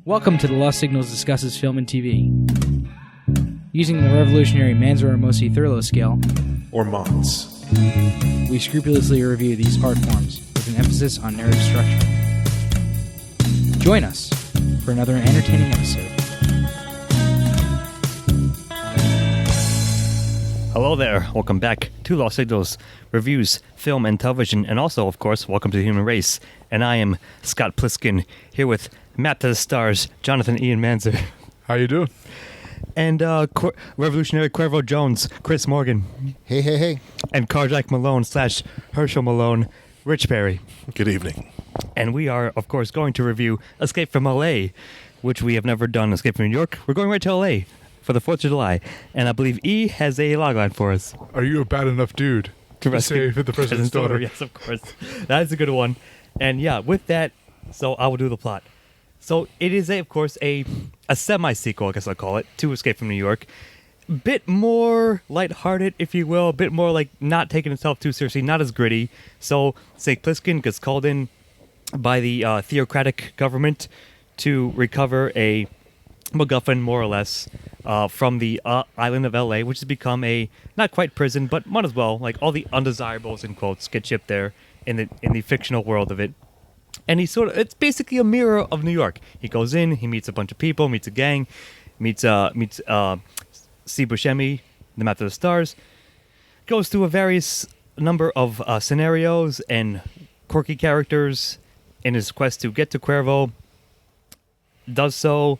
Welcome to The Lost Signals Discusses Film and TV. Using the revolutionary Manzur-Ramosi Thurlow scale, or MOTS, we scrupulously review these art forms with an emphasis on narrative structure. Join us for another entertaining episode. Hello there, welcome back to Lost Signals Reviews, Film and Television, and also, of course, welcome to the human race. And I am Scott Plissken, here with Matt to the Stars, Jonathan Ian Manzer. How you doing? And revolutionary Cuervo Jones, Chris Morgan. Hey. And Carjack Malone / Herschel Malone, Rich Perry. Good evening. And we are, of course, going to review Escape from L.A., which we have never done. Escape from New York. We're going right to L.A. for the 4th of July. And I believe E has a logline for us. Are you a bad enough dude to save the president's daughter? Yes, of course. That is a good one. And yeah, with that, so I will do the plot. So it is, of course, a semi-sequel, I guess I'll call it, to Escape from New York. Bit more lighthearted, if you will. A bit more like not taking itself too seriously, not as gritty. So St. Plissken gets called in by the theocratic government to recover a MacGuffin, more or less, from the island of L.A., which has become a, not quite prison, but might as well, like all the undesirables, in quotes, get shipped there in the fictional world of it. And it's basically a mirror of New York. He goes in, he meets a bunch of people, meets a gang, meets Steve Buscemi, the Map to the Stars, goes through a various number of scenarios and quirky characters in his quest to get to Cuervo, does old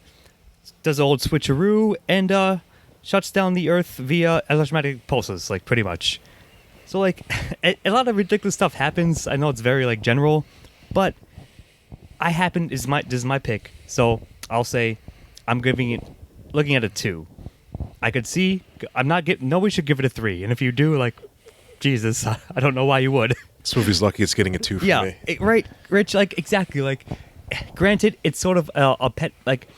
switcheroo, and shuts down the Earth via electromagnetic pulses, like, pretty much. So, like, a lot of ridiculous stuff happens. I know it's very, like, general, but this is my pick, so I'll say I'm looking at a 2. I could see, nobody should give it a 3, and if you do, like, Jesus, I don't know why you would. This movie's lucky it's getting a 2 for me. Yeah, right, Rich, like, exactly, like, granted, it's sort of a pet, like,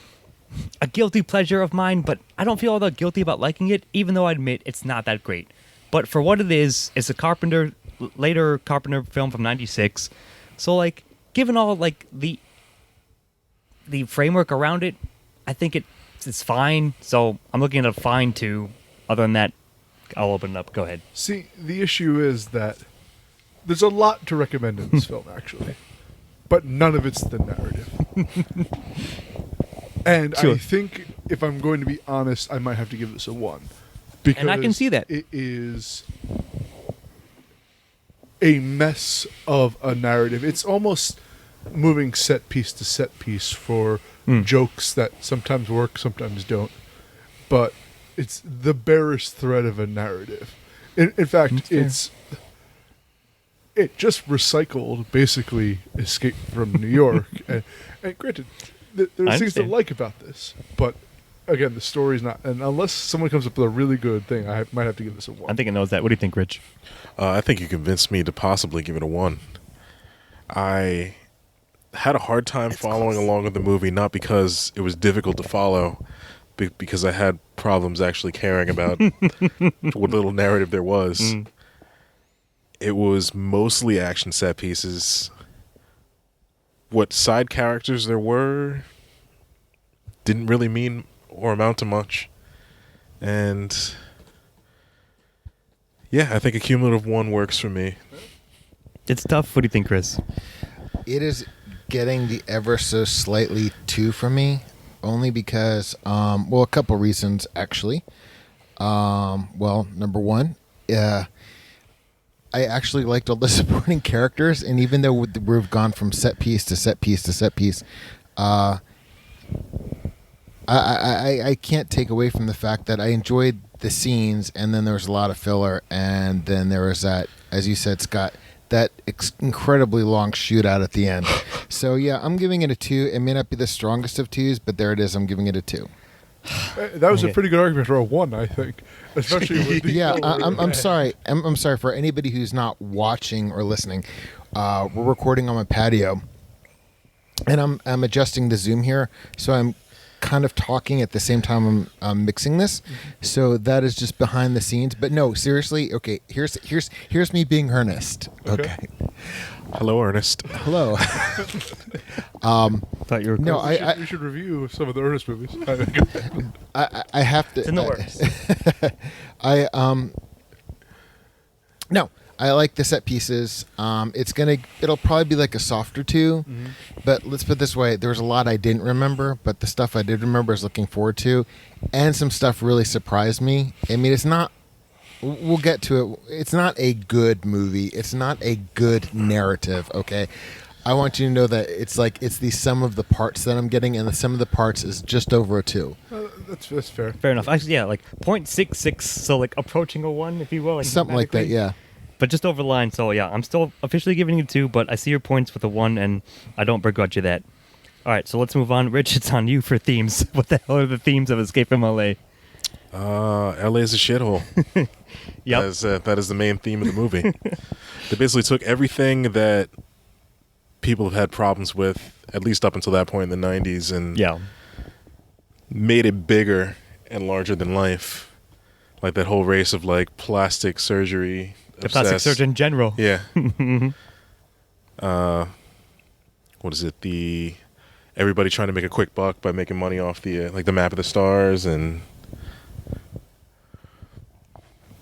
a guilty pleasure of mine, but I don't feel all that guilty about liking it, even though I admit it's not that great. But for what it is, it's a later Carpenter film from 96, so, like, given all, like, the framework around it, I think it's fine. So I'm looking at a fine 2. Other than that, I'll open it up. Go ahead. See, the issue is that there's a lot to recommend in this film, actually. But none of it's the narrative. And sure. I think, if I'm going to be honest, I might have to give this a 1. Because and I can see that. It is a mess of a narrative. It's almost moving set piece to set piece for jokes that sometimes work, sometimes don't. But it's the barest thread of a narrative. In fact, it just recycled, basically, Escape from New York. and granted, there's things to like about this, but again, the story's not. And unless someone comes up with a really good thing, I might have to give this a 1. I think it knows that. What do you think, Rich? I think you convinced me to possibly give it a 1. I had a hard time following along with the movie, not because it was difficult to follow, because I had problems actually caring about what little narrative there was. It was mostly action set pieces. What side characters there were didn't really mean or amount to much. And yeah, I think a cumulative 1 works for me. It's tough. What do you think, Chris? It is getting the ever so slightly 2 from me, only because, a couple reasons, actually. Number 1, I actually liked all the supporting characters, and even though we've gone from set piece to set piece to set piece, I can't take away from the fact that I enjoyed the scenes, and then there was a lot of filler, and then there was that, as you said, Scott, that incredibly long shootout at the end. So yeah, I'm giving it a 2. It may not be the strongest of 2s, but there it is. I'm giving it a 2. That was a pretty good argument for a 1, I think. Especially with the yeah, I'm sorry. I'm sorry for anybody who's not watching or listening. We're recording on my patio, and I'm adjusting the zoom here, so I'm kind of talking at the same time I'm mixing this. So that is just behind the scenes. But no, seriously. Okay, here's me being earnest. Okay. Hello, Ernest. Hello. Thought you were No, We should review some of the Ernest movies. I have to. It's in the works. No, I like the set pieces. It'll probably be like a softer 2, but let's put it this way: there was a lot I didn't remember, but the stuff I did remember is looking forward to, and some stuff really surprised me. I mean, it's not. We'll get to it. It's not a good movie. It's not a good narrative. Okay, I want you to know that it's the sum of the parts that I'm getting, and the sum of the parts is just over a 2. That's fair. Fair enough. Actually, yeah, like 0.66, so like approaching a 1, if you will. Like Something like that. mathematically. Yeah. But just over the line, so yeah, I'm still officially giving you 2, but I see your points with a 1, and I don't begrudge you that. All right, so let's move on. Rich, it's on you for themes. What the hell are the themes of Escape from L.A.? LA is a shithole. Yep. That is the main theme of the movie. They basically took everything that people have had problems with, at least up until that point in the 90s, and Yeah. made it bigger and larger than life. Like that whole race of like plastic surgery. The plastic obsessed- surgeon general. Yeah. What is it? Everybody trying to make a quick buck by making money off the like the map of the stars and.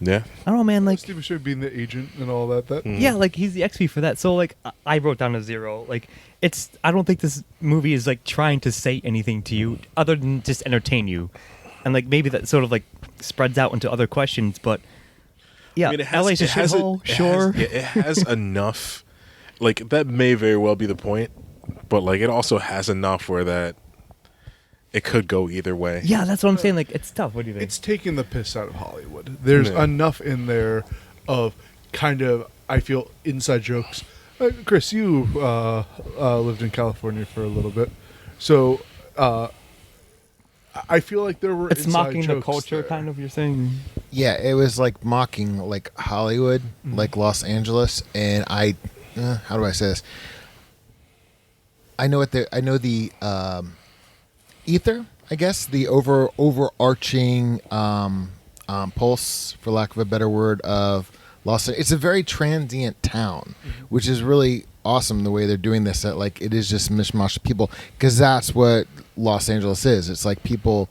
Yeah. I don't know, man. Like, Steve Buscemi being the agent and all that. yeah, like he's the XP for that. So like, I wrote down a 0. Like, I don't think this movie is like trying to say anything to you other than just entertain you, and like maybe that sort of like spreads out into other questions. But yeah, I mean, it has, LA's a it has shithole, it sure. Has, it has enough. Like that may very well be the point, but like it also has enough where that it could go either way. Yeah, that's what I'm saying. Like, it's tough. What do you think? It's taking the piss out of Hollywood. There's Yeah. enough in there of kind of, I feel, inside jokes. Chris, you lived in California for a little bit, so I feel like there were It's inside mocking the jokes culture, there. kind of. You're saying. Yeah, it was like mocking like Hollywood, like Los Angeles, and how do I say this? I know the ether, I guess, the overarching pulse, for lack of a better word, of Los Angeles. It's a very transient town, which is really awesome the way they're doing this. That like it is just mishmash of people, because that's what Los Angeles is. It's like people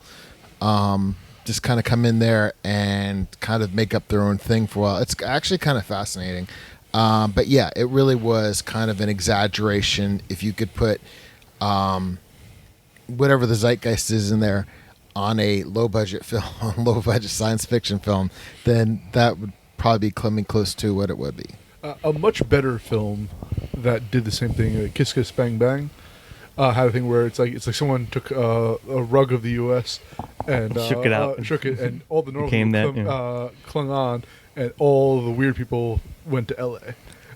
just kind of come in there and kind of make up their own thing for a while. It's actually kind of fascinating. But yeah, it really was kind of an exaggeration. If you could put whatever the zeitgeist is in there on a low budget film, low budget science fiction film, then that would probably be coming close to what it would be. A much better film that did the same thing, Kiss Kiss Bang Bang, had a thing where it's like someone took a rug of the U.S. and Shook it out. shook it, and all the normal Became people that, clung on, and all the weird people went to L.A.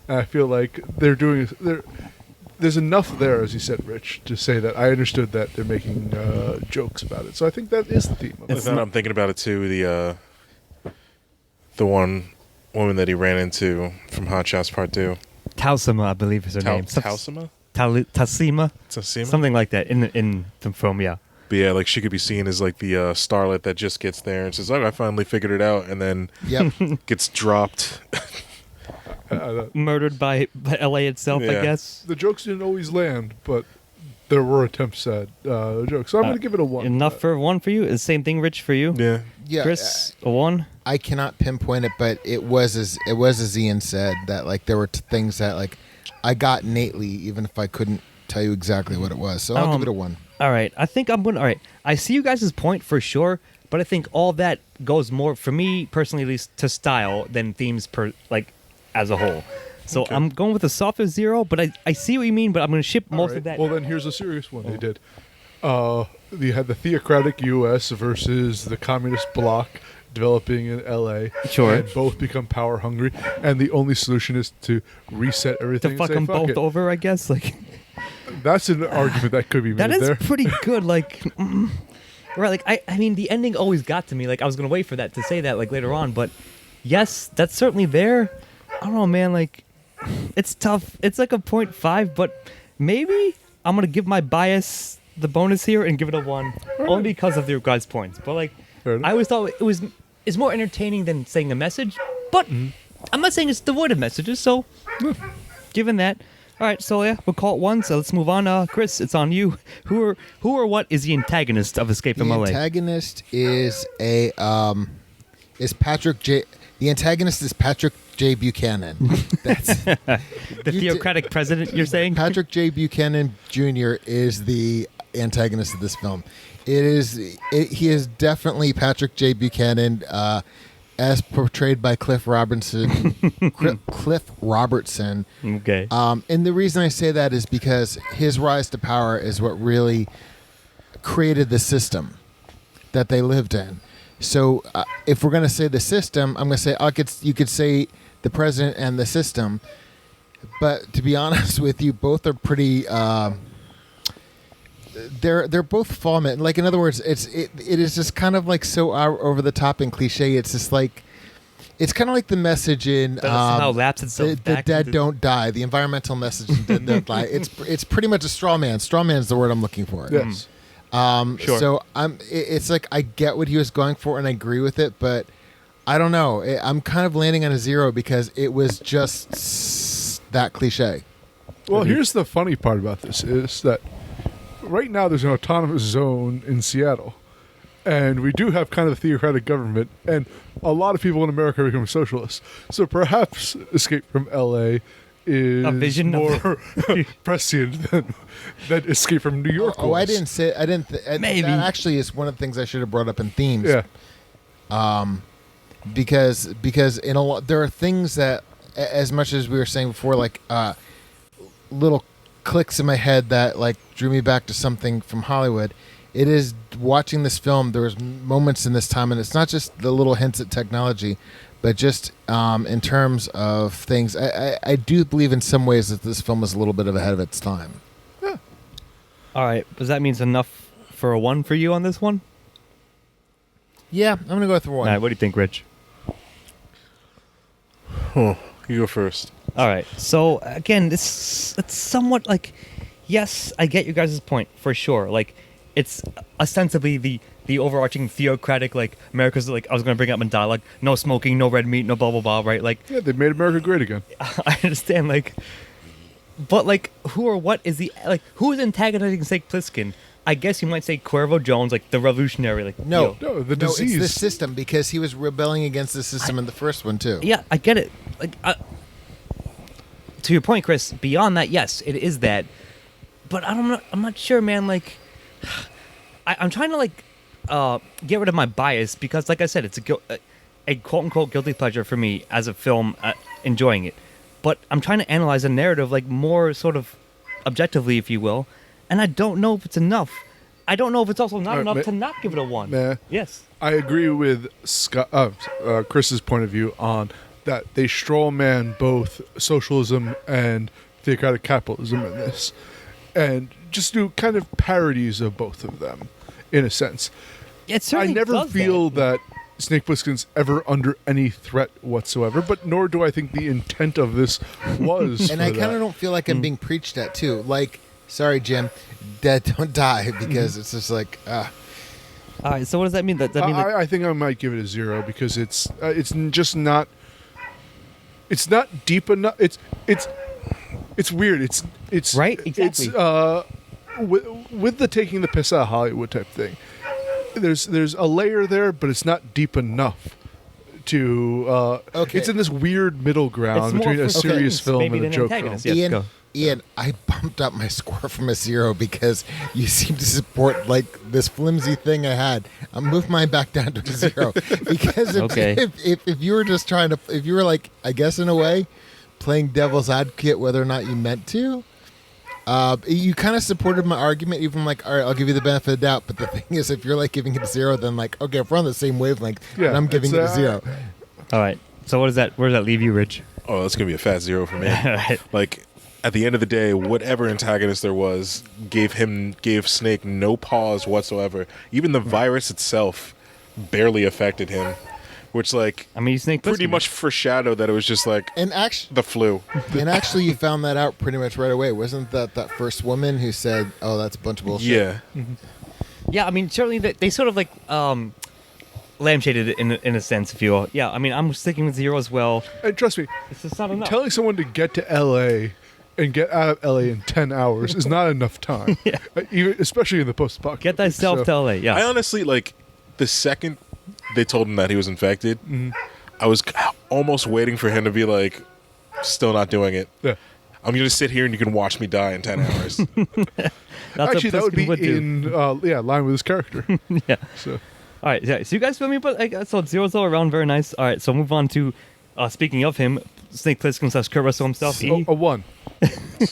And I feel like there's enough there, as you said, Rich, to say that I understood that they're making jokes about it. So I think that is the theme of It's it. Then I'm thinking about it too. The one woman that he ran into from Hot Shots Part 2. Tausima, I believe is her name. Tausima? Tasima? Tausima? Something like that in the film, yeah. But yeah, like she could be seen as like the starlet that just gets there and says, "Oh, I finally figured it out," and then Yep. gets dropped. Murdered by LA itself, I Yeah. guess. The jokes didn't always land, but there were attempts at jokes. So I'm going to give it a 1. Enough for 1 for you? The same thing, Rich, for you? Yeah. Yeah. Chris, a 1? I cannot pinpoint it, but it was as Ian said, that like there were things that like I got innately, even if I couldn't tell you exactly what it was. So I'll give it a 1. All right. I think I'm going to... All right. I see you guys' point for sure, but I think all that goes more, for me personally at least, to style than themes as a whole. So Okay. I'm going with a softer 0, but I see what you mean, but I'm going to ship All most right. of that. Well, then here's a serious one they did. You had the theocratic U.S. versus the communist bloc developing in L.A. Sure. And both become power hungry, and the only solution is to reset everything. to fuck and them say, fuck both it. over, I guess. Like, That's an argument that could be made that is there. pretty good. Like, right. Like, I mean, the ending always got to me. Like, I was going to wait for that to say that, like, later on. But, yes, that's certainly there. I don't know, man. Like, it's tough. It's like a 0.5, but maybe I'm going to give my bias the bonus here and give it a 1, only because of your guys' points. But like, Fair enough. I always thought it's more entertaining than saying a message. But I'm not saying it's devoid of messages. So, given that, all right. So yeah, we'll call it 1. So let's move on. Chris, it's on you. Who or what is the antagonist of Escape from The LA? antagonist is Patrick J. The antagonist is Patrick J. Buchanan. That's The theocratic president, you're saying? Patrick J. Buchanan Jr. is the antagonist of this film. He is definitely Patrick J. Buchanan, as portrayed by Cliff Robertson. Cliff Robertson. Okay. And the reason I say that is because his rise to power is what really created the system that they lived in. So if we're going to say the system, I'm going to say you could say the president and the system. But to be honest with you, both are pretty. They're both vomit. Like, in other words, it is just kind of like so over the top and cliche. It's just like it's kind of like the message in somehow lapse itself the back dead into- don't die. The environmental message in Dead Don't Die. It's pretty much a straw man. Straw man is the word I'm looking for. Yes. Sure. So it's like I get what he was going for and I agree with it, but I don't know. I'm kind of landing on a 0 because it was just that cliche. Well, here's the funny part about this is that right now there's an autonomous zone in Seattle. And we do have kind of a theocratic government, and a lot of people in America become socialists. So perhaps Escape from L.A. is A vision of more prescient than Escape from New York Oh, I was. didn't say. I didn't. Maybe. That actually is one of the things I should have brought up in themes. Yeah. Because in a lot there are things that, as much as we were saying before, like little clicks in my head that like drew me back to something from Hollywood. It is watching this film. There was moments in this time, and it's not just the little hints at technology, but just in terms of things. I do believe in some ways that this film is a little bit ahead of its time. All right. Does that mean it's enough for a 1 for you on this one? Yeah, I'm gonna go with 1. All right. What do you think, Rich? You go first. All right. So again, it's somewhat like, yes, I get you guys' point for sure. Like, it's ostensibly the overarching theocratic, like America's like I was going to bring up in dialogue, no smoking, no red meat, no blah blah blah, right? Like, Yeah, they made America great again. I understand, like, but like, who or what is who is antagonizing, say, Plissken? I guess you might say Cuervo Jones, like the revolutionary, like No, yo. No, the no, it's disease. the system because he was rebelling against the system in the first one too. Yeah, I get it. Like, to your point, Chris. Beyond that, yes, it is that. But I'm not sure, man. Like, I'm trying to like get rid of my bias because, like I said, it's a quote unquote guilty pleasure for me as a film, enjoying it. But I'm trying to analyze the narrative like more sort of objectively, if you will, and I don't know if it's enough. I don't know if it's also not All right, enough to not give it a 1. Meh. Yes. I agree with Chris's point of view on that they straw man both socialism and theocratic capitalism in this, and just do kind of parodies of both of them, in a sense. It I certainly never does feel that. that Snake Plissken's ever under any threat whatsoever, but nor do I think the intent of this was. And for I kind that. of don't feel like I'm being preached at too. Like, sorry, Jim, Dead Don't Die, because it's just like, All right. So what does that mean? That mean like, I think I might give it a 0 because it's just not. It's not deep enough. It's weird. It's Right? Exactly. It's with the taking the piss out of Hollywood type thing. There's a layer there, but it's not deep enough to. Okay. It's in this weird middle It's ground more between a for serious themes, film maybe, and a than joke film. antagonists. Yes, Ian, go. Ian, I bumped up my score from a 0 because you seem to support like this flimsy thing I had. I moved mine back down to a 0 because Okay. if you were just trying to, if you were like, I guess in a way, playing devil's advocate, whether or not you meant to, you kind of supported my argument. Even like, all right, I'll give you the benefit of the doubt. But the thing is, if you're like giving it a 0, then like, okay, if we're on the same wavelength, Yeah, then I'm giving it a 0. All right. So what does that? Where does that leave you, Rich? Oh, that's gonna be a fat 0 for me. Right. Like, at the end of the day, whatever antagonist there was gave Snake no pause whatsoever. Even the virus itself barely affected him. which like I mean, Snake pretty Plissken. much foreshadowed that it was just like And actually, the flu. you found that out pretty much right away. Wasn't that first woman who said, "Oh, that's a bunch of bullshit"? Yeah. Yeah, I mean, certainly they sort of like lampshaded it in a sense, if you will. Yeah, I mean, I'm sticking with 0 as well. And trust me, It's just not enough. telling someone to get to L.A. and get out of L.A. in 10 hours is not enough time. Yeah. Even, especially in the post-apocalypse. Get thyself So- to LA. Yeah. I honestly like the second they told him that he was infected, I was almost waiting for him to be like, still not doing it. Yeah. I'm gonna sit here and you can watch me die in 10 hours. That's Actually, that would be Plissken do. in line with his character. Yeah. So All right, yeah. So you guys feel me? But like, so 0's all around, very nice. All right, so move on to speaking of him, Snake Plissken / Kurt Russell himself. E. a 1.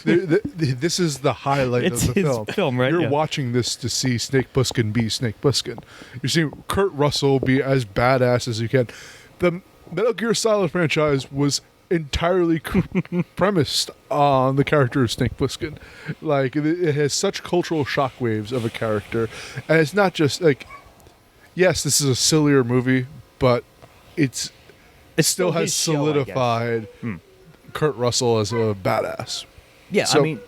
This is the highlight It's of the his film. film, right? You're Yeah. watching this to see Snake Plissken be Snake Plissken. You're seeing Kurt Russell be as badass as you can. The Metal Gear Solid franchise was entirely premised on the character of Snake Plissken. Like, it has such cultural shockwaves of a character. And it's not just, like, yes, this is a sillier movie, but it still has his show, I guess. solidified Kurt Russell as a badass. Yeah, So- I mean,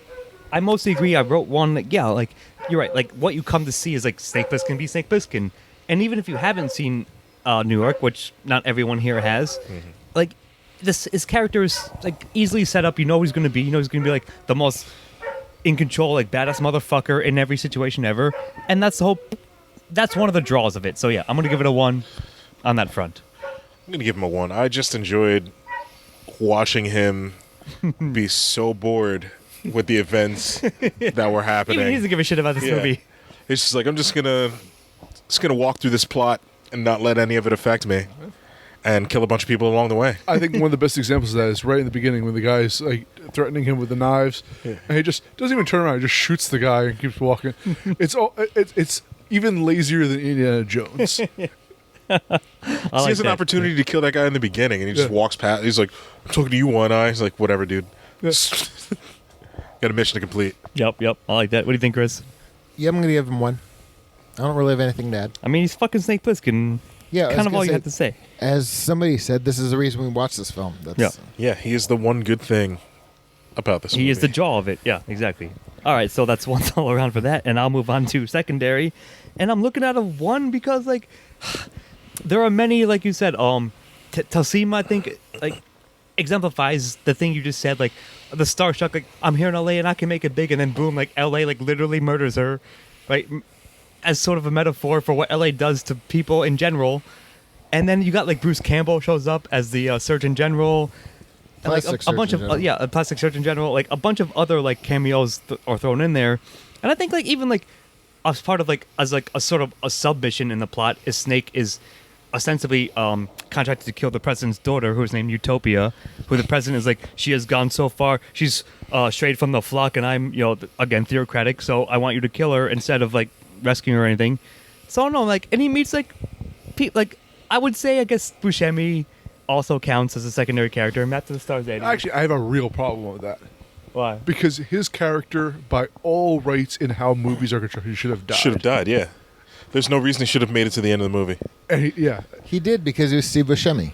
I mostly agree. I wrote one. Like, yeah, like you're right. Like what you come to see is like Snake Plissken be Snake Plissken, and even if you haven't seen New York, which not everyone here has, like his character is like easily set up. You know who he's going to be. You know he's going to be like the most in control, like badass motherfucker in every situation ever, and that's the whole. That's one of the draws of it. So yeah, I'm going to give it a 1 on that front. I'm gonna give him a 1. I just enjoyed watching him be so bored with the events that were happening. Even he doesn't give a shit about this Yeah. movie. It's just like I'm just gonna walk through this plot and not let any of it affect me, and kill a bunch of people along the way. I think one of the best examples of that is right in the beginning when the guy's like threatening him with the knives, and he just doesn't even turn around; he just shoots the guy and keeps walking. It's even lazier than Indiana Jones. I He like has an that. opportunity to kill that guy in the beginning, and he just Yeah. walks past. He's like, "I'm talking to you, One Eye." He's like, "Whatever, dude." Yeah. Got a mission to complete. Yep. I like that. What do you think, Chris? Yeah, I'm gonna give him 1. I don't really have anything to add. I mean, he's fucking Snake Plissken. Yeah, I was Kind of gonna all you say, have to say. As somebody said, this is the reason we watch this film. That's, Yeah. Yeah, he is the one good thing about this movie. He is the jaw of it. Yeah, exactly. All right, so that's 1 all around for that, and I'll move on to secondary. And I'm looking at a 1 because, like, there are many, like you said, Talsim, I think, like, exemplifies the thing you just said, like, the starstruck, like, I'm here in LA and I can make it big, and then boom, like, LA, like, literally murders her, right? As sort of a metaphor for what LA does to people in general. And then you got, like, Bruce Campbell shows up as the Surgeon General. And, like, Plastic a bunch Surgeon of General. a plastic surgeon general, like a bunch of other like cameos are thrown in there, and I think like even like as part of like as like a sort of a submission in the plot is Snake is ostensibly contracted to kill the president's daughter, who's named Utopia, who the president is like she has gone so far, she's strayed from the flock, and I'm again theocratic, so I want you to kill her instead of like rescuing her or anything. So I don't know, like, and he meets like like I would say I guess Buscemi also counts as a secondary character. Matt to the Stars, Eddie. Actually, I have a real problem with that Why? because his character, by all rights in how movies are constructed, should have died. Should have died, yeah. There's no reason he should have made it to the end of the movie. And yeah, He did because he was Steve Buscemi.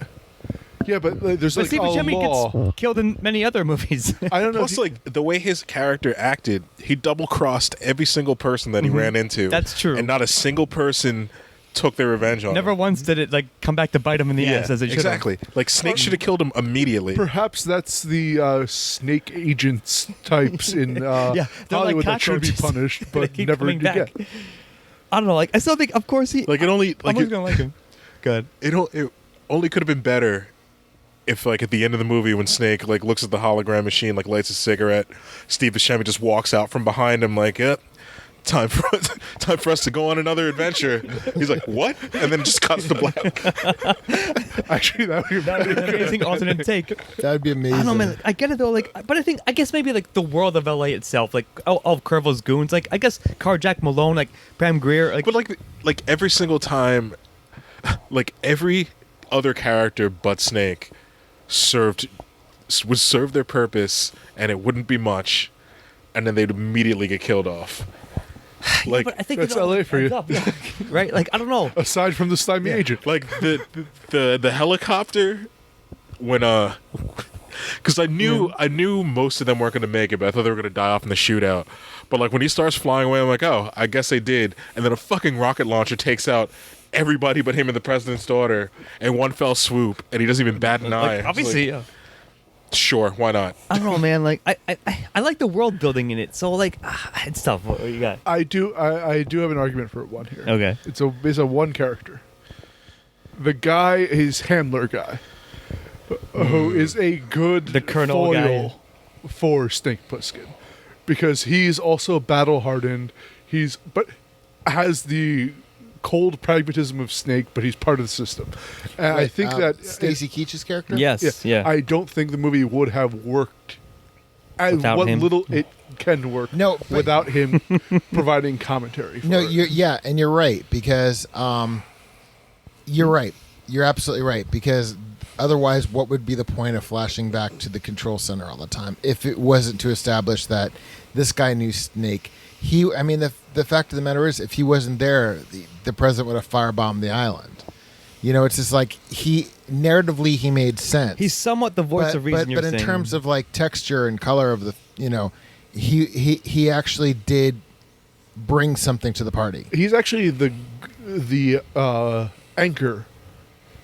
yeah, but there's But like Steve a Buscemi law. gets killed in many other movies. I don't know. Plus, like, the way his character acted, he double-crossed every single person that he ran into. That's true. And not a single person took their revenge on Never him. once did it like come back to bite him in the ass as it should. exactly. Like, Snake should have killed him immediately. Perhaps that's the snake agents types in they're like Hollywood that should be cockroaches. punished, They but keep never coming did back. get. I don't know. Like I still think, of course, he. Like, it only... I'm Like, always gonna like him. Good. it only could have been better if, like, at the end of the movie when Snake, like, looks at the hologram machine, like, lights a cigarette, Steve Buscemi just walks out from behind him like, yep, time for us to go on another adventure. He's like, what? And then just cuts to black. Actually, that would be That would be an amazing alternate take. That would be amazing. I don't know, man. I get it though. Like, but I guess maybe like the world of LA itself, like all of Cuervo's goons. Like, I guess Carjack Malone, like Pam Grier, like. But, like every single time, like, every other character but Snake would serve their purpose, and it wouldn't be much, and then they'd immediately get killed off. Like, But I think That's it all LA for adds you. up, yeah. Right? Like, I don't know. Aside from the slimy agent. like the helicopter when because I knew most of them weren't going to make it, but I thought they were going to die off in the shootout. But like when he starts flying away, I'm like, oh, I guess they did. And then a fucking rocket launcher takes out everybody but him and the president's daughter in one fell swoop, and he doesn't even bat an eye. Like, It's obviously, like, sure, why not? I don't know, man. Like, I like the world building in it. So, like, it's tough. What you got? I do have an argument for one here. Okay. It's a one character. The guy is handler guy, who is a good The Colonel foil guy. for Snake Plissken, because he's also battle hardened. But has the cold pragmatism of Snake, but he's part of the system. And I think that Stacy Keach's character. Yes. Yeah. I don't think the movie would have worked as Without what him? little it can work No, but- without him providing commentary. For No, it. and you're right because you're right. You're absolutely right because otherwise, what would be the point of flashing back to the control center all the time if it wasn't to establish that this guy knew Snake? The fact of the matter is, if he wasn't there, the president would have firebombed the island. You know, it's just like narratively he made sense. He's somewhat the voice of reason. But in terms of like texture and color of the, he actually did bring something to the party. He's actually the anchor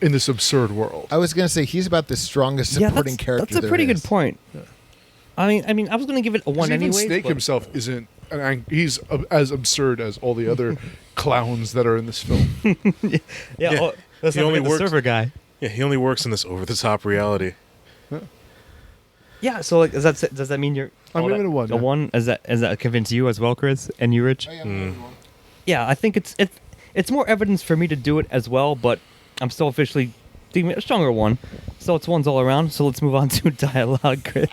in this absurd world. I was going to say he's about the strongest yeah, supporting character. that's a pretty good point. I mean, I was going to give it a 1 Even anyway. Snake himself isn't he's as absurd as all the other clowns that are in this film. Yeah. Yeah. Oh, that's He not only the works- server guy. Yeah, he only works in this over-the-top reality. Yeah. So, like, does that mean you're? I'm oh, giving that- it a 1. A 1? Does that convince you as well, Chris? And you, Rich? Yeah, I think it's more evidence for me to do it as well, but I'm still officially giving it a stronger 1. So it's 1s all around. So let's move on to dialogue, Chris.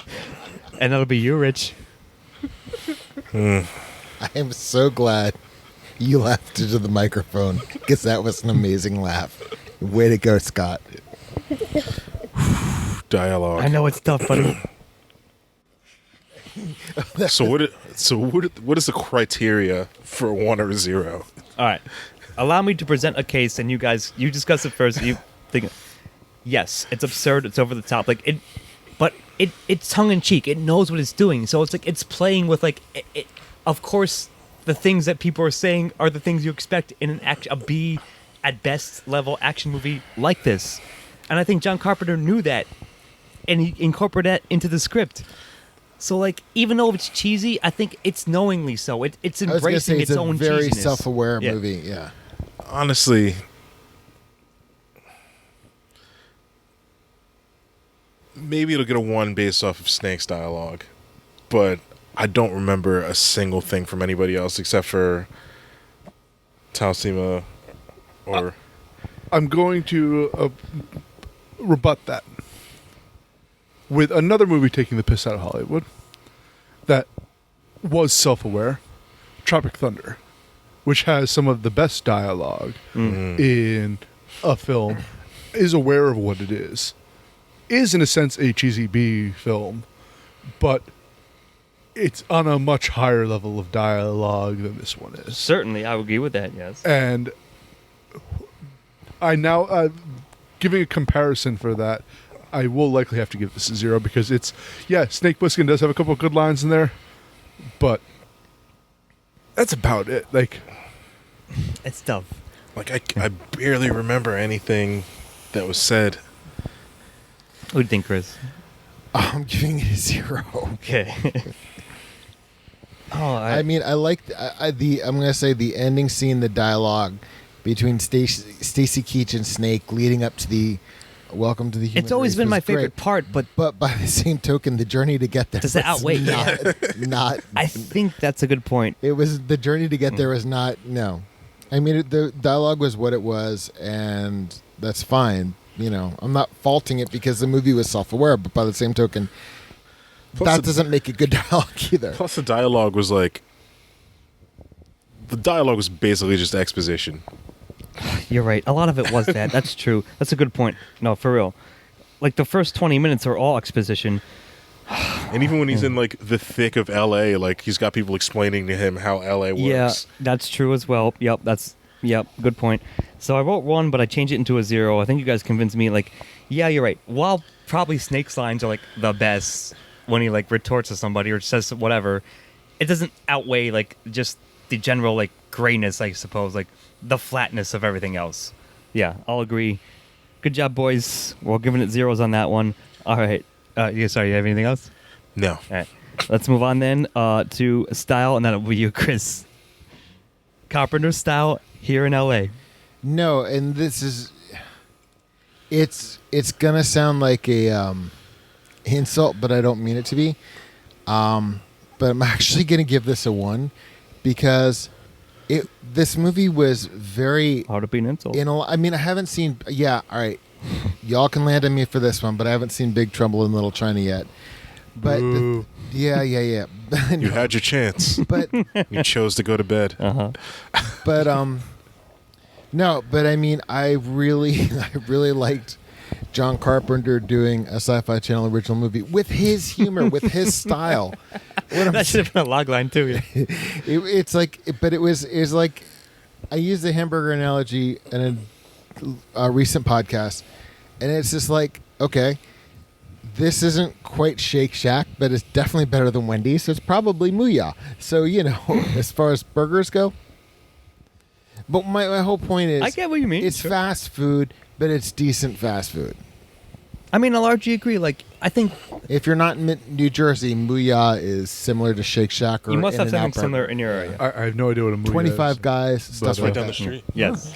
And that'll be you, Rich. I am so glad you laughed into the microphone because that was an amazing laugh. Way to go, Scott. Dialogue. I know it's tough, buddy. So what is the criteria for a 1 or a 0? All right. Allow me to present a case, and you discuss it first. You think, yes, it's absurd. It's over the top. Like it, but it's tongue in cheek. It knows what it's doing. So it's like it's playing with like. Of course, the things that people are saying are the things you expect in a B, at best level action movie like this, and I think John Carpenter knew that, and he incorporated that into the script. So, like, even though it's cheesy, I think it's knowingly so. It's I was gonna embracing say its it's a own very cheesiness. self-aware Yeah. movie. Yeah. Honestly, maybe it'll get a 1 based off of Snake's dialogue, but I don't remember a single thing from anybody else except for Tausima or... I'm going to rebut that with another movie taking the piss out of Hollywood that was self-aware, Tropic Thunder, which has some of the best dialogue in a film, is aware of what it is in a sense a cheesy B film, but it's on a much higher level of dialogue than this one is. Certainly, I would agree with that, yes. And I now, giving a comparison for that, I will likely have to give this a 0 because Snake Plissken does have a couple of good lines in there, but that's about it. Like, It's tough. Like, I barely remember anything that was said. What do you think, Chris? I'm giving it a 0. Okay. I mean, I like I'm going to say the ending scene, the dialogue between Stacy Keach and Snake leading up to the Welcome to the Human It's always Race been was my great. favorite part, but By the same token, the journey to get there Does it was outweigh? not. I think that's a good point. It was the journey to get there was not. No, I mean the dialogue was what it was, and that's fine. You know, I'm not faulting it because the movie was self-aware, but by the same token, Plus that doesn't make it good dialogue either. Plus the dialogue was like... The dialogue was basically just exposition. You're right. A lot of it was that. That's true. That's a good point. No, for real. Like the first 20 minutes are all exposition. And even when he's in like the thick of LA, like he's got people explaining to him how LA works. Yeah, that's true as well. Yep, good point. So I wrote 1, but I changed it into a 0. I think you guys convinced me. Like, yeah, you're right. While probably Snake's lines are like the best when he like retorts to somebody or says whatever, it doesn't outweigh like just the general like grayness, I suppose, like the flatness of everything else. Yeah, I'll agree. Good job, boys. We're giving it 0s on that one. All right. Yeah, sorry, you have anything else? No. All right. Let's move on then to style, and that'll be you, Chris. Carpenter style here in LA. No, and this is it's gonna sound like a insult, but I don't mean it to be. But I'm actually gonna give this a 1 because this movie was very How to be an insult. I mean, I haven't seen. Yeah, all right. Y'all can land on me for this one, but I haven't seen Big Trouble in Little China yet. But yeah. You had your chance. But You chose to go to bed. but no, but I mean, I really liked John Carpenter doing a Sci-Fi Channel original movie with his humor, with his style. That should have been a log line too. Yeah. It's like, but it was like, I used the hamburger analogy in a recent podcast, and it's just like, okay, this isn't quite Shake Shack, but it's definitely better than Wendy's, so it's probably Mooyah. So, as far as burgers go. But my whole point is, I get what you mean. It's Sure. fast food, but it's decent fast food. I mean, I largely agree. Like, I think If you're not in New Jersey, Mooyah is similar to Shake Shack or you must have In-N-Out something Burger. similar in your area. I have no idea what a movie 25 is. guys, stuff That's right like down that. the street. Yes.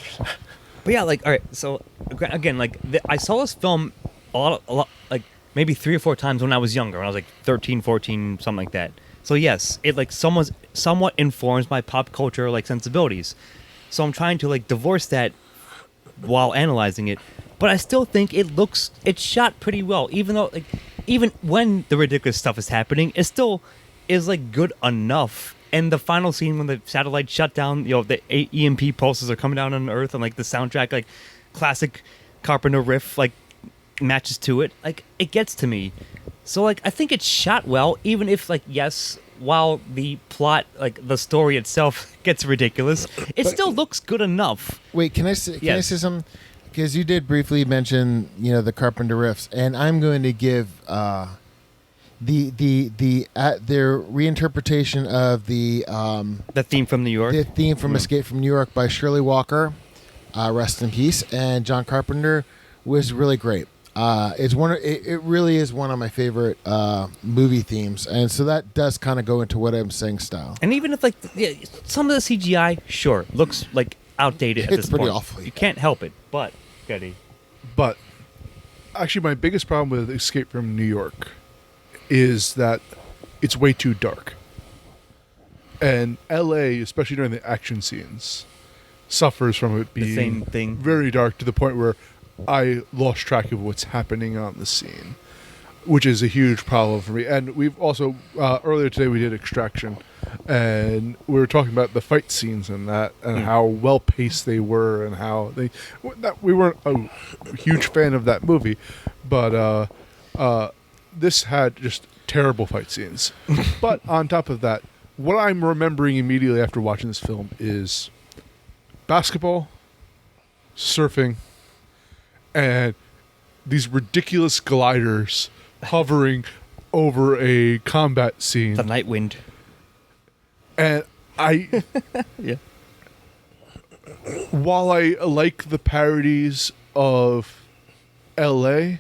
But yeah, like, all right. So again, like, I saw this film a lot, like maybe 3 or 4 times when I was younger, when I was like 13, 14, something like that. So yes, it like somewhat informs my pop culture like sensibilities. So I'm trying to like divorce that while analyzing it, but I still think it's shot pretty well. Even though like even when the ridiculous stuff is happening, it still is like good enough. And the final scene when the satellite shut down, the EMP pulses are coming down on Earth, and like the soundtrack, like classic Carpenter riff, like matches to it. Like it gets to me. So like I think it's shot well, even if like yes, while the plot, like the story itself gets ridiculous, it still looks good enough. Wait, can I say Yes. something? Because you did briefly mention, the Carpenter riffs, and I'm going to give their reinterpretation of The theme from New York. the theme from Escape from New York by Shirley Walker, rest in peace, and John Carpenter was really great. It really is one of my favorite movie themes, and so that does kind of go into what I'm saying style. And even if like some of the CGI, sure, looks like outdated at It's this pretty point. awful, You can't help it. But Getty. But actually, my biggest problem with Escape from New York is that it's way too dark. And LA, especially during the action scenes, suffers from it being same thing. very dark to the point where I lost track of what's happening on the scene, which is a huge problem for me. And we've also, earlier today, we did Extraction, and we were talking about the fight scenes and that, and how well paced they were, and how we weren't a huge fan of that movie, but this had just terrible fight scenes. But on top of that, what I'm remembering immediately after watching this film is basketball, surfing, and these ridiculous gliders hovering over a combat scene. The Night Wind. And I, Yeah. while I like the parodies of LA,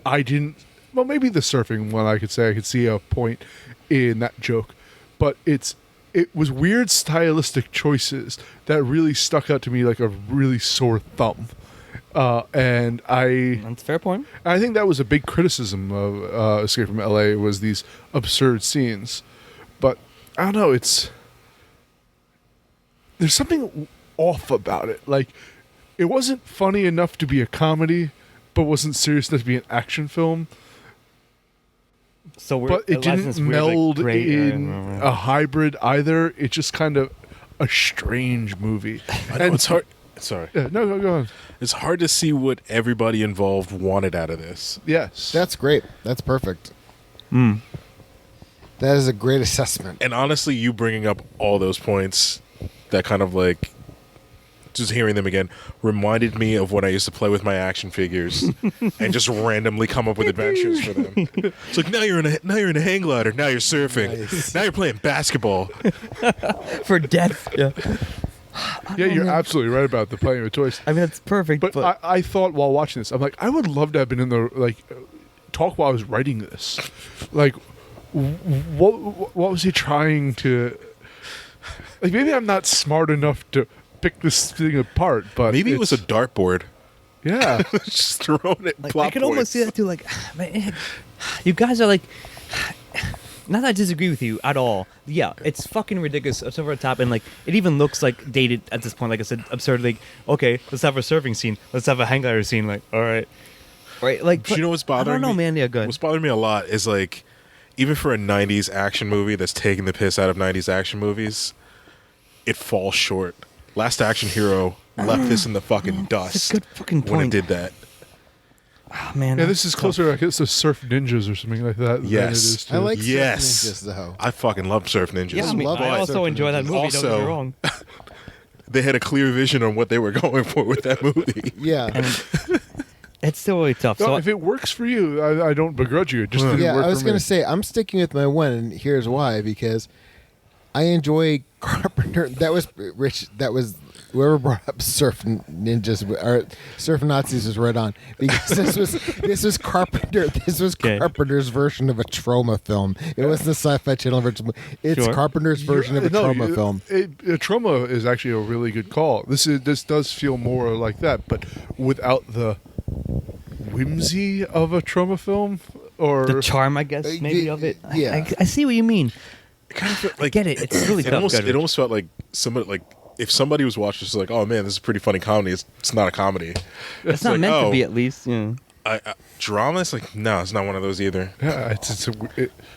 I didn't. Well, maybe the surfing one I could see a point in that joke, but it was weird stylistic choices that really stuck out to me like a really sore thumb. And That's a fair point. I think that was a big criticism of Escape from LA was these absurd scenes. But I don't know, there's something off about it. Like, it wasn't funny enough to be a comedy, but wasn't serious enough to be an action film. So But it lies in didn't this weird, like, meld gray area. in a hybrid either. It's just kind of a strange movie. I know it's hard. Sorry. Yeah, no, go on. It's hard to see what everybody involved wanted out of this. Yes. That's great. That's perfect. That is a great assessment. And honestly, you bringing up all those points, that kind of like, just hearing them again, reminded me of when I used to play with my action figures and just randomly come up with adventures for them. It's like, now you're in a hang glider, now you're surfing, Nice. now you're playing basketball. For death. Yeah. Yeah, you're absolutely right about the playing with toys. I mean, that's perfect. But I thought while watching this, I'm like, I would love to have been in the talk while I was writing this. Like, what was he trying to? Like, maybe I'm not smart enough to pick this thing apart, but Maybe it was a dartboard. yeah. Just throwing it. like, plot I could almost points. see that too. Like, man, you guys are like. Not that I disagree with you at all. Yeah, it's fucking ridiculous. It's over the top, and like it even looks like dated at this point. Like I said, absurd. Like, okay, let's have a surfing scene. Let's have a hang glider scene. Like, all right, right. Like, But you know what's bothering I don't know, me? man. Yeah, good. What's bothering me a lot is like, even for a '90s action movie that's taking the piss out of '90s action movies, it falls short. Last Action Hero left this in the fucking dust. That's a good fucking when it point. did that. Oh, man. Yeah, this is closer, I guess, to Surf Ninjas or something like that. Than it Yes. is to, I like Yes. Surf Ninjas, though. I fucking love Surf Ninjas. Yeah, I mean, love I that also Surfing enjoy that Ninjas. movie. Don't get me Also- wrong. They had a clear vision on what they were going for with that movie. Yeah. It's still really tough. No, So if it works for you, I don't begrudge you. It just didn't Yeah, work I was for going me. to say, I'm sticking with my one, and here's why. Because I enjoy Carpenter. That was Rich. That was whoever brought up Surf Ninjas or Surf Nazis was right on. Because this was Carpenter. This was Okay. Carpenter's version of a trauma film. It wasn't the Sci-Fi Channel version. It's Sure. Carpenter's version of a trauma film. Trauma is actually a really good call. This does feel more like that, but without the whimsy of a trauma film. Or the charm, I guess, maybe of it. yeah. I see what you mean. It kind of felt I get it. It's really tough. it almost felt like somebody, like, if somebody was watching this, like, oh man, this is a pretty funny comedy. It's not a comedy. It's not like, meant to oh. be, at least. Yeah. Drama. It's like, no, it's not one of those either. yeah,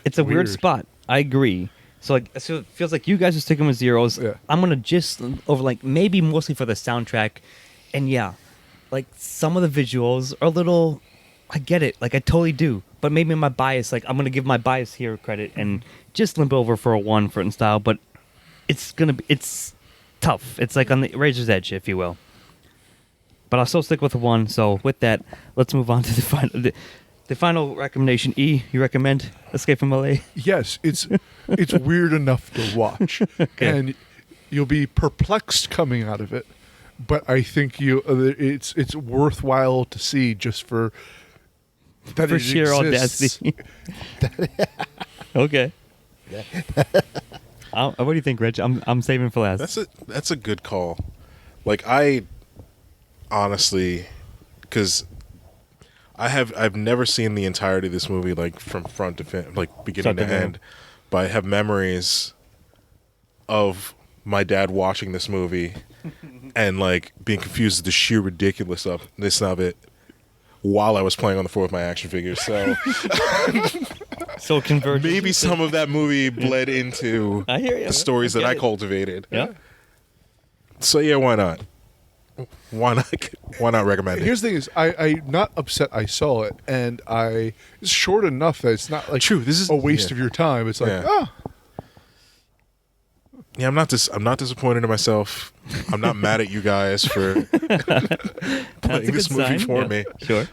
It's a weird spot. I agree. So like, so it feels like you guys are sticking with zeros. Yeah. I'm gonna just over like maybe mostly for the soundtrack, and yeah, like some of the visuals are a little. I get it. Like I totally do. But maybe my bias, like I'm gonna give my bias here credit and just limp over for a 1 for in style. But it's tough. It's like on the razor's edge, if you will. But I'll still stick with a 1. So with that, let's move on to the final. The final recommendation. E, you recommend Escape from LA? Yes, it's weird enough to watch, and you'll be perplexed coming out of it. But I think it's worthwhile to see just for that For it sheer exists. audacity. Okay. What do you think, Rich? I'm saving for last. That's a good call. Like, I honestly, because I've never seen the entirety of this movie, like from front to fin, like beginning to end, but I have memories of my dad watching this movie and like being confused at the sheer ridiculousness of it while I was playing on the floor with my action figures. So So convergence. maybe some of that movie bled into I hear you. the stories I that get I it. cultivated. Yeah. So yeah, why not? Why not? Why not recommend it? Here's the thing: is I'm not upset I saw it, and it's short enough that it's not like True, this is- a waste yeah. of your time. It's like, Yeah. Yeah, I'm not disappointed in myself. I'm not mad at you guys for That's playing a this good movie sign. for Yeah. me. Sure.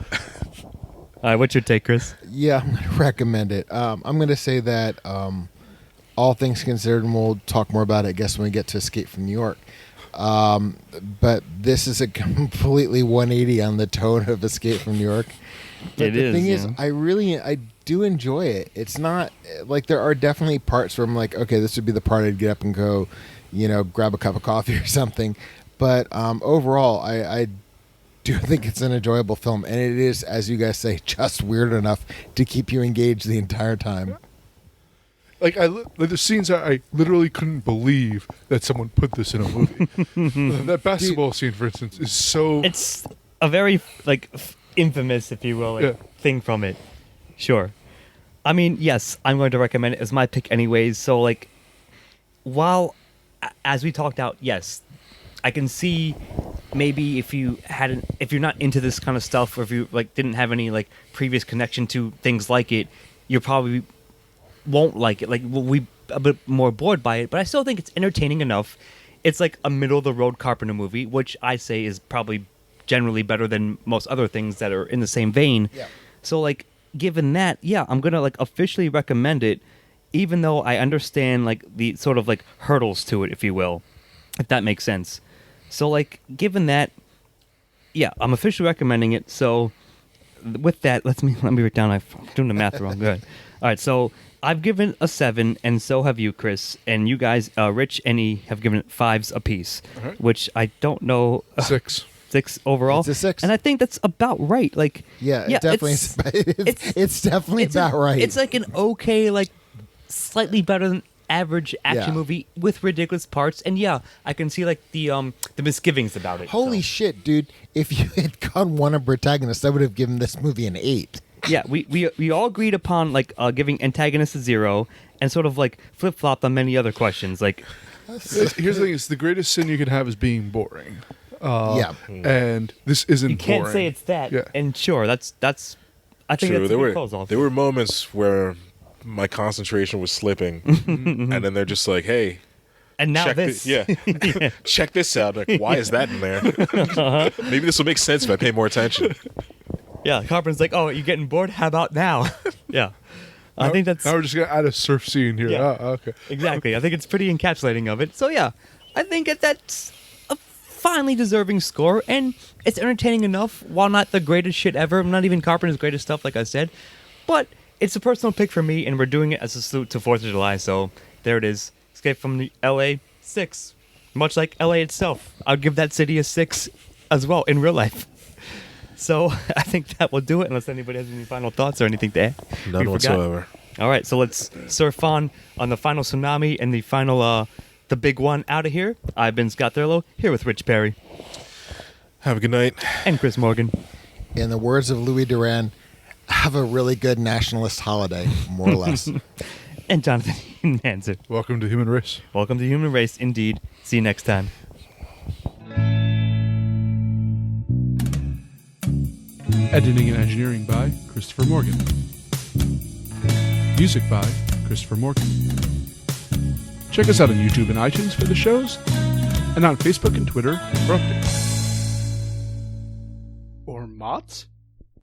All right, what's your take, Chris? Yeah, I'm going to recommend it. I'm going to say that all things considered, and we'll talk more about it, I guess, when we get to Escape from New York. But this is a completely 180 on the tone of Escape from New York. But It the is, thing is, yeah. I do enjoy it. It's not like there are definitely parts where I'm like, okay, this would be the part I'd get up and go, grab a cup of coffee or something. But overall, I do think it's an enjoyable film, and it is, as you guys say, just weird enough to keep you engaged the entire time. like the scenes I literally couldn't believe that someone put this in a movie. That basketball scene, for instance, is so. It's a very infamous, if you will, Yeah. thing from it. Sure. I mean, yes, I'm going to recommend it as my pick anyways. So like, while as we talked out, yes, I can see maybe if you're not into this kind of stuff, or if you like didn't have any like previous connection to things like it, you probably won't like it. Like, we'll be a bit more bored by it, but I still think it's entertaining enough. It's like a middle-of-the-road Carpenter movie, which I say is probably generally better than most other things that are in the same vein. Yeah. So, like, given that, yeah, I'm gonna like officially recommend it, even though I understand like the sort of like hurdles to it, if you will, if that makes sense. So, like, given that, yeah, I'm officially recommending it. So, with that, let me write down. I'm doing the math wrong. Good. All right, so I've given a 7, and so have you, Chris. And you guys, Rich and E, have given it 5s apiece, which I don't know. 6. 6 overall. It's a 6. And I think that's about right. Like, Yeah, it definitely it's definitely about right. It's like an okay, like, slightly better than average action movie with ridiculous parts. And yeah, I can see like the misgivings about it. Holy shit, dude. If you had gone one of protagonists, I would have given this movie an 8. Yeah, we all agreed upon like giving antagonists a 0 and sort of like flip-flopped on many other questions. Like, Here's the thing: is the greatest sin you can have is being boring. Yeah. And this isn't. you can't boring. say it's that. Yeah. And sure, that's I think True. that's a good call. There were moments where my concentration was slipping, and then they're just like, "Hey, And now check this. check this out." Like, why is that in there? Maybe this will make sense if I pay more attention. Yeah, Carpenter's like, "Oh, you getting bored? How about now?" Yeah. I think that's Now we're just gonna add a surf scene here. Yeah. Oh, okay. exactly. I think it's pretty encapsulating of it. So yeah, I think that's a finely deserving score, and it's entertaining enough. While not the greatest shit ever, not even Carpenter's greatest stuff, like I said, but it's a personal pick for me, and we're doing it as a salute to 4th of July. So there it is. Escape from the L.A. 6. Much like L.A. itself, I'd give that city a 6 as well in real life. So I think that will do it, unless anybody has any final thoughts or anything to add. None We forgot. whatsoever. All right, so let's surf on the final tsunami and the final, the big one out of here. I've been Scott Thurlow, here with Rich Perry Have a good night. and Chris Morgan. In the words of Louis Duran, have a really good nationalist holiday, more or less. And Jonathan Manzer. Welcome to Human Race. Welcome to Human Race, indeed. See you next time. Editing and engineering by Christopher Morgan. Music by Christopher Morgan. Check us out on YouTube and iTunes for the shows, and on Facebook and Twitter for updates. Or mods?